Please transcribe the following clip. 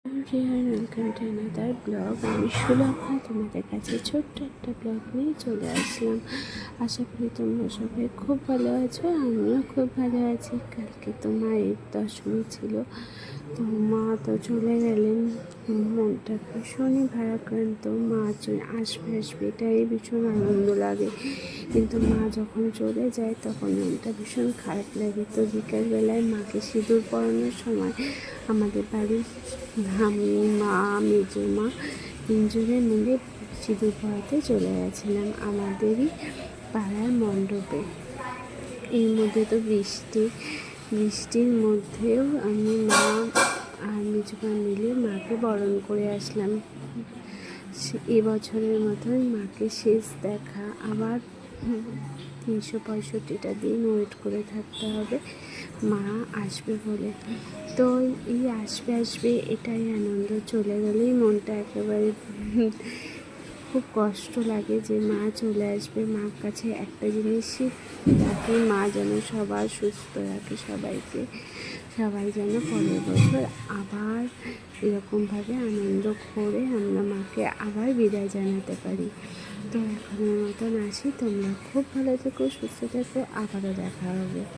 Welcome to another blog. আমি সুলভা তোমাদের কাছে ছোট্ট একটা ব্লগ নিয়ে চলে আসলাম। আশা করি তোমরা সবাই খুব ভালো আছো, আমিও খুব ভালো আছি। কালকে তো মায়ের দশমী ছিল, তো মা তো চলে গেলেন। মনটা ভীষণই ভারাক্রান্ত। মা আসবে এটাই ভীষণ আনন্দ লাগে, কিন্তু মা যখন চলে যায় তখন মনটা ভীষণ খারাপ লাগে। তো বিকালবেলায় মাকে সিঁদুর পরানোর সময় আমাদের বাড়ির আমি, মা, মেজো মা তিনজনে মিলে সিঁদুর পরাতে চলে গেছিলাম আমাদেরই পাড়ার মণ্ডপে। এর মধ্যে তো বৃষ্টির মধ্যেও আমি, মা আর মেজো মা মিলে মাকে বরণ করে আসলাম। এবছরের মতোই মাকে শেষ দেখা। আবার 365টা দিন ওয়েট করে থাকতে হবে মা আসবে বলে। তো এই আসবে এটাই আনন্দ। চলে গেলেই মনটা একেবারে খুব কষ্ট লাগে যে মা চলে আসবে। মার কাছে একটা জিনিসই রাখি, মা যেন সবার সুস্থ রাখে সবাইকে, সবাই যেন পরের বছর আবার এরকমভাবে আনন্দ করে আমরা মাকে আবার বিদায় জানাতে পারি। তো এখনের মতন আসি, তোমরা খুব ভালো থেকো, সুস্থ থেকো, আবারও দেখা হবে।